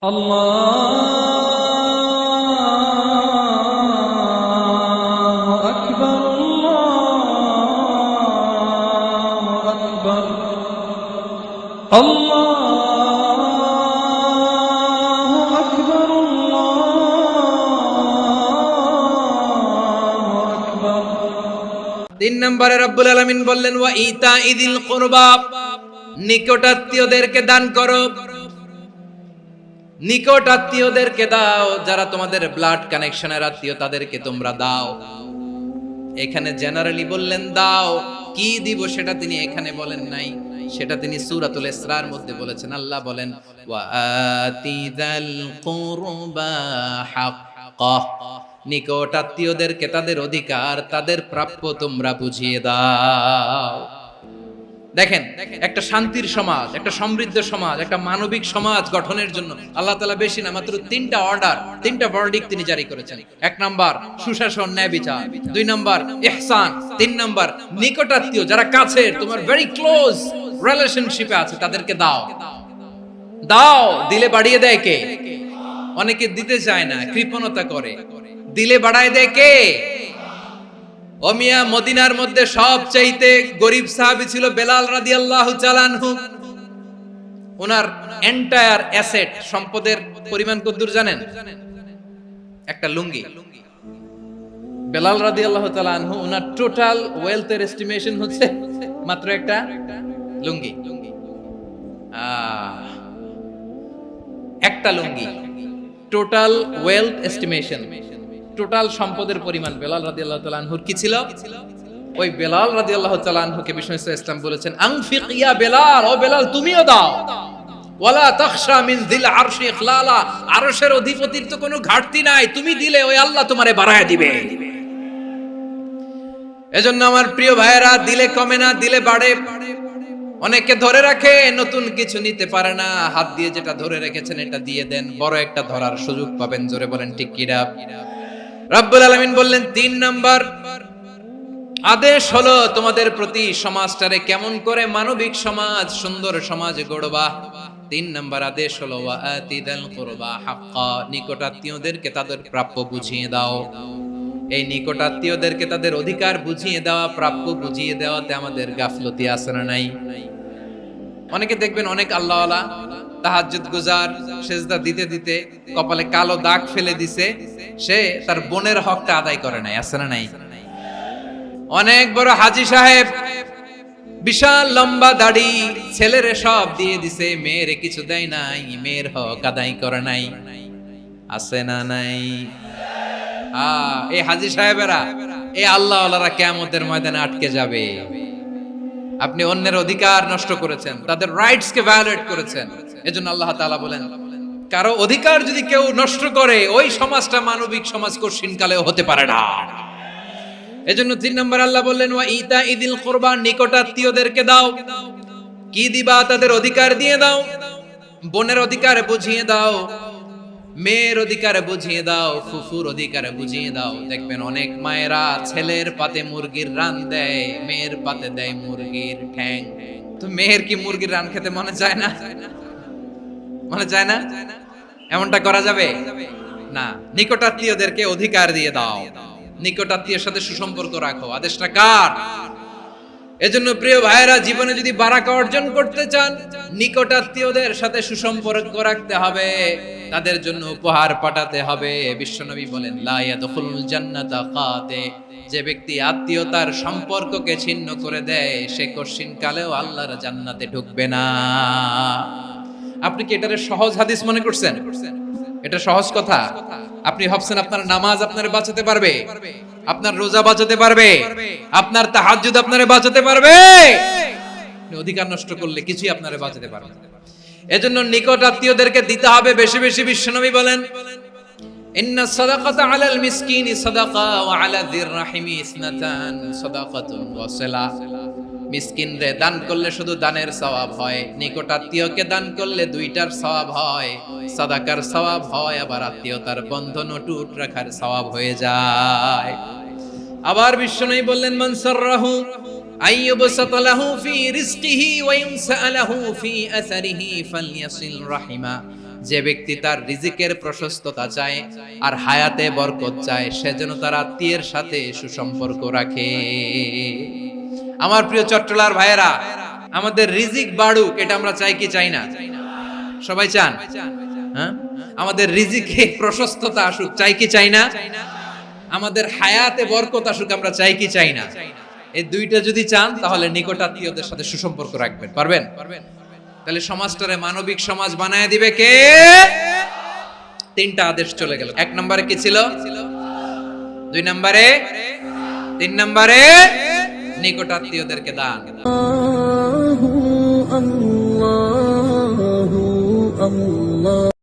আল্লাহু আকবার, আল্লাহু আকবার, আল্লাহু আকবার, আল্লাহু আকবার। 3 নম্বরে রব্বুল আলামিন বললেন ওয়া ইতাইযিল কুরবা, নিকটাত্মীয়দেরকে দান করো। নিকট আত্মীয়দেরকে দাও, যারা তোমাদের ব্লাড কানেকশনের আত্মীয় তাদেরকে তোমরা দাও। এখানে জেনারেলি বললেন দাও, কি দিব সেটা তিনি এখানে বলেন নাই, সেটা তিনি সূরাতুল ইসরার মধ্যে বলেছেন। আল্লাহ বলেন ওয়া আতিযাল কুরবা হাক্কাহ, নিকট আত্মীয়দেরকে তাদের অধিকার, তাদের প্রাপ্য তোমরা বুঝিয়ে দাও। দেখেন, একটা শান্তির সমাজ, একটা সমৃদ্ধ সমাজ, একটা মানবিক সমাজ গঠনের জন্য আল্লাহ তাআলা বেশি না মাত্র 3টা অর্ডার, 3টা ভার্ডিক্ট তিনি জারি করেছেন। 1 নাম্বার সুশাসন, ন্যায় বিচার। 2 নাম্বার ইহসান। 3 নাম্বার নিকটাত্মীয়, যারা কাছে তোমার ভেরি ক্লোজ রিলেশনশিপে আছে তাদেরকে দাও। দাও, দিলে বাড়িয়ে দেয় কে? অনেকে দিতে চায় না, কৃপণতা করে। দিলে বাড়ায় দেয় কে? ওমিয়া, মদিনার মধ্যে সবচাইতে গরিব সাহাবী ছিল বেলাল রাদিয়াল্লাহু তাআলা আনহু। ওনার এন্টায়ার অ্যাসেট, সম্পদের পরিমাণ কতদূর জানেন? একটা লুঙ্গি। বেলাল রাদিয়াল্লাহু তাআলা আনহু, ওনার টোটাল ওয়েলথের এস্টিমেশন হচ্ছে মাত্র একটা লুঙ্গি। একটা লুঙ্গি, টোটাল ওয়েলথ এস্টিমেশন, টোটাল সম্পদের পরিমাণ বেলাল রাদিয়াল্লাহু তাআলা আনহুর কি ছিল? ওই বেলাল রাদিয়াল্লাহু তাআলা আনহুকে বিষ্ণু ইসলাম বলেছেন আনফিক ইয়া বেলাল, ও বেলাল তুমিও দাও। ওয়ালা তাখশা মিন যিল আরশি ইখলালা, আরশের অধিপতির তো কোনো ঘাটতি নাই, তুমি দিলে ওই আল্লাহ তোমারে বাড়ায় দিবে। এজন্য আমার প্রিয় ভাইয়েরা, দিলে কমে না, দিলে বাড়ে। অনেকে ধরে রাখে, নতুন কিছু নিতে পারে না, হাত দিয়ে যেটা ধরে রেখেছেন এটা দিয়ে দেন, বড় একটা ধরার সুযোগ পাবেন। জোরে বলেন ঠিক কিনা? রব্বুল আলামিন বললেন 3 নাম্বার আদেশ হলো তোমাদের প্রতি, সমাজটারে কেমন করে মানবিক সমাজ, সুন্দর সমাজ গড়বা। 3 নাম্বার আদেশ হলো ওয়া আতিদাল কুরবা হাক্কা, নিকটাত্মীয়দেরকে তাদের প্রাপ্য বুঝিয়ে দাও। এই নিকটাত্মীয়দেরকে তাদের অধিকার বুঝিয়ে দেওয়া, প্রাপ্য বুঝিয়ে দেওয়াতে আমাদের গাফলতি আছে না নাই? অনেকে দেখবেন অনেক আল্লাহওয়ালা, তাহাজ্জুদ গুজার, সেজদা দিতে দিতে কপালে কালো দাগ ফেলে দিছে, সে তার বোনের হকটা আদায় করে নাই। আছে না নাই? অনেক বড় হাজী সাহেব, বিশাল লম্বা দাড়ি, ছেলেরে সব দিয়ে দিছে, মেয়েরে কিছু দেয় নাই, মেয়ের হক আদায় করে নাই। আছে না নাই? এই হাজী সাহেবেরা, এই আল্লাহওয়ালারা কিয়ামতের ময়দানে আটকে যাবে। আপনি অন্যের অধিকার নষ্ট করেছেন, তাদের রাইটস কে ভায়োলেট করেছেন। এজন্য আল্লাহ তাআলা বলেন, কারো অধিকার যদি কেউ নষ্ট করে, ওই সমাজটা মানবিক সমাজ কঠিন কালেও হতে পারে না। এজন্য 3 নম্বর আল্লাহ বললেন ওয়া ইতাইযিল কুরবা, নিকটাত্মীয়দেরকে দাও। কি দিবা? তাদের অধিকার দিয়ে দাও। বোনের অধিকার বুঝিয়ে দাও, মেয়ের অধিকার বুঝিয়ে দাও, ফুফুর অধিকার বুঝিয়ে দাও। দেখবেন অনেক মায়েরা ছেলের পাতে মুরগির রান দেয়, মেয়ের পাতে দেয় মুরগির ঠ্যাং। তো মেয়ের কি মুরগির রান খেতে মনে চায় না? মনে চায় না? এমনটা করা যাবে না। নিকটাত্মীয়দেরকে অধিকার দিয়ে দাও, নিকটাত্মীয়ের সাথে সুসম্পর্ক রাখো। আদেশটা কার? এজন্য প্রিয় ভাইয়েরা, জীবনে যদি বারাকা অর্জন করতে চান, নিকটাত্মীয়দের সাথে সুসম্পর্ক রাখতে হবে, তাদের জন্য উপহার পাঠাতে হবে। বিশ্বনবী বলেন লা ইয়াদখুলুল জান্নাতা কাতে, যে ব্যক্তি আত্মীয়তার সম্পর্ককে ছিন্ন করে দেয়, সে কঠিন কালেও আল্লাহর জান্নাতে ঢুকবে না। আপনি কি এটারে সহজ হাদিস মনে করছেন? এটা সহজ কথা? আপনি ভাবছেন আপনার নামাজ আপনারে বাঁচাতে পারবে, আপনার রোজা বাঁচাতে পারবে, আপনার তাহাজ্জুদ আপনারে বাঁচাতে পারবে? অধিকার নষ্ট করলে কিছুই আপনারে বাঁচাতে পারবে না। এজন্য নিকট আত্মীয়দেরকে দিতে হবে বেশি বেশি। বিশ্বনবী বলেন ইন্না সাদাকাতা আলাল মিসকিনি সাদাকা ওয়া আলা যির রাহিমি ইসনাতান সাদাকাতুন ওয়া সিলা। মিসকিনরে দান করলে শুধু দানের সওয়াব হয়, নিকট আত্মীয়কে দান করলে 2টার সওয়াব হয়, সাদাকার সওয়াব হয়, আবার আত্মীয়তার বন্ধন অটুট রাখার সওয়াব হয়ে যায়। আবার বিশ্বনবী বললেন মান সাররাহু আইয়ুবসাত লাহু ফি রিজকিহি ওয়া ইনসা লাহু ফি আসারিহি ফালইয়াসিল রাহিমা যে ব্যক্তি তার রিজিকের প্রশস্ততা চায় আর হায়াতে বরকত চায় সে যেন তার আত্মীয়ের সাথে সুসম্পর্ক রাখে। আমার প্রিয় চট্টলার ভাইয়েরা, আমাদের রিজিক বাড়ুক এটা আমরা চাই কি চাই না? সবাই চান? হ্যাঁ, আমাদের রিজিকে প্রশস্ততা আসুক চাই কি চাই না? আমাদের হায়াতে বরকত আসুক আমরা চাই কি চাই না? এই দুইটা যদি চান তাহলে নিকটাত্মীয়দের সাথে সুসম্পর্ক রাখবেন। পারবেন? তাহলে সমাজটারে মানবিক সমাজ বানায় দিবে কে? তিনটা আদেশ চলে গেল। 1 নম্বরে কি ছিল? 2 নম্বরে, 3 নম্বরে নিকটাত্মীয়দেরকে দান।